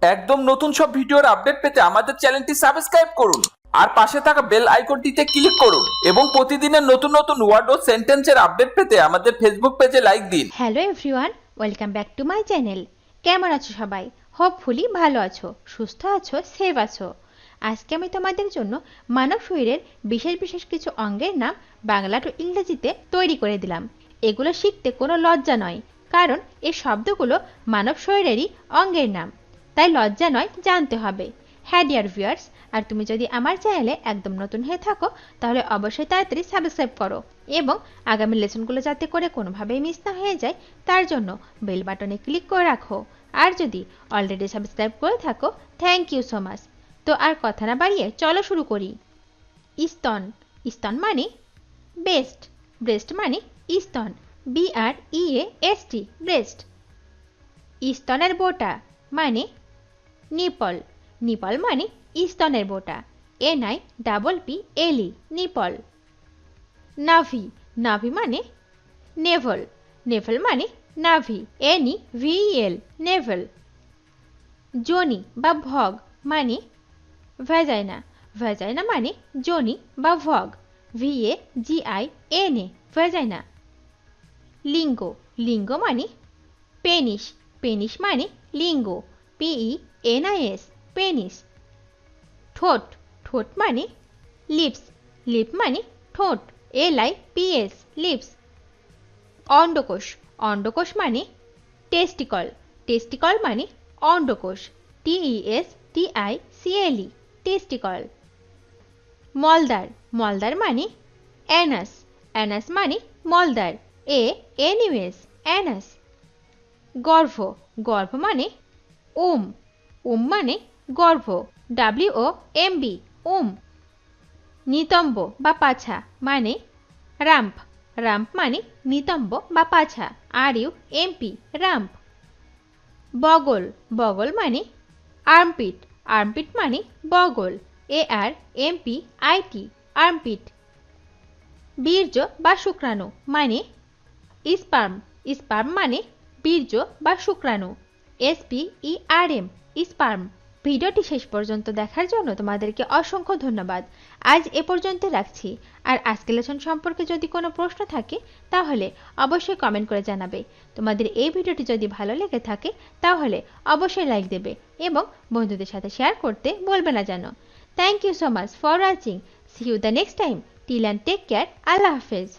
একদম নতুন সব ভিডিওর আপডেট পেতে আমাদের চ্যানেলটি সাবস্ক্রাইব করুন আর পাশে থাকা বেল আইকনটিতে ক্লিক করুন এবং প্রতিদিনের নতুন নতুন ওয়ার্ড ও সেন্টেন্সের আপডেট পেতে আমাদের ফেসবুক পেজে লাইক দিন। Hello everyone, welcome back to my channel. কেমন আছো সবাই? হোপফুলি ভালো আছো, সুস্থ আছো, সেভ আছো। আজকে আমি তোমাদের জন্য মানব শরীরের বিশেষ বিশেষ কিছু অঙ্গের নাম বাংলা টু ইংরেজিতে তৈরি করে দিলাম। এগুলো শিখতে কোনো লজ্জা নয়, কারণ এই শব্দগুলো মানব শরীরেরই অঙ্গের নাম, তাই লজ্জা নয়, জানতে হবে। হ্যাঁ ডিয়ার ভিউয়ার্স, আর তুমি যদি আমার চ্যানেলে একদম নতুন হয়ে থাকো তাহলে অবশ্যই তাড়াতাড়ি সাবস্ক্রাইব করো এবং আগামী লেসনগুলো যাতে করে কোনোভাবেই মিস না হয়ে যায় তার জন্য বেল বাটনে ক্লিক করে রাখো। আর যদি অলরেডি সাবস্ক্রাইব করে থাকো, থ্যাংক ইউ সো মাচ। তো আর কথা না বাড়িয়ে চলো শুরু করি। স্তন। স্তন মানে ব্রেস্ট। ব্রেস্ট মানে স্তন, BREAST, ব্রেস্ট। স্তনের বোটা মানে নিপল। নিপল মানে স্তনের বোটা, NIPPLE, নিপল। নাভি। নাভি মানে নেভল। নেভল মানে নাভি, NEVEL, নেভল। যোনি বা ভগ মানে ভ্যাজাইনা। ভ্যাজাইনা মানে যোনি বা ভগ, VAGINA, ভ্যাজাইনা। লিঙ্গ। লিঙ্গ মানে পেনিস। পেনিস মানে লিঙ্গ, PENIS, পেনিস। ঠোঁট। ঠোঁট মানে লিপস। লিপ মানে ঠোঁট, LIPS, লিপস। অন্ডকোষ। অন্ডকোষ মানে টেস্টিকল। টেস্টিকল মানে অন্ডকোষ, TESTICLE, টেস্টিকল। মলদ্বার। মলদ্বার মানে অ্যানাস। অ্যানাস মানে মলদ্বার, ANUS, অ্যানাস। গর্ভ। গর্ভ মানে ওম। ওম মানে গর্ভ, WOMB, ওম। নিতম্ব বা পাছা মানে রাম্প। রাম্প মানে নিতম্ব বা পাছা, RUMP, রাম্প। বগল। বগল মানে আর্মপিট। আর্মপিট মানে বগল, ARMPIT, আর্মপিট। বীর্য বা শুক্রাণু মানে স্পার্ম। স্পার্ম মানে বীর্য বা শুক্রাণু, SPERM, স্পার্ম। ভিডিওটি শেষ পর্যন্ত দেখার জন্য তোমাদেরকে অসংখ্য ধন্যবাদ। আজ এ পর্যন্ত রাখছি। আর আজকের লেসন সম্পর্কে যদি কোনো প্রশ্ন থাকে তাহলে অবশ্যই কমেন্ট করে জানাবে। তোমাদের এই ভিডিওটি যদি ভালো লেগে থাকে তাহলে অবশ্যই লাইক দেবে এবং বন্ধুদের সাথে শেয়ার করতে বলবে না যেন। Thank you so much for watching. See you the next time. Till and take care. আল্লাহ হাফেজ।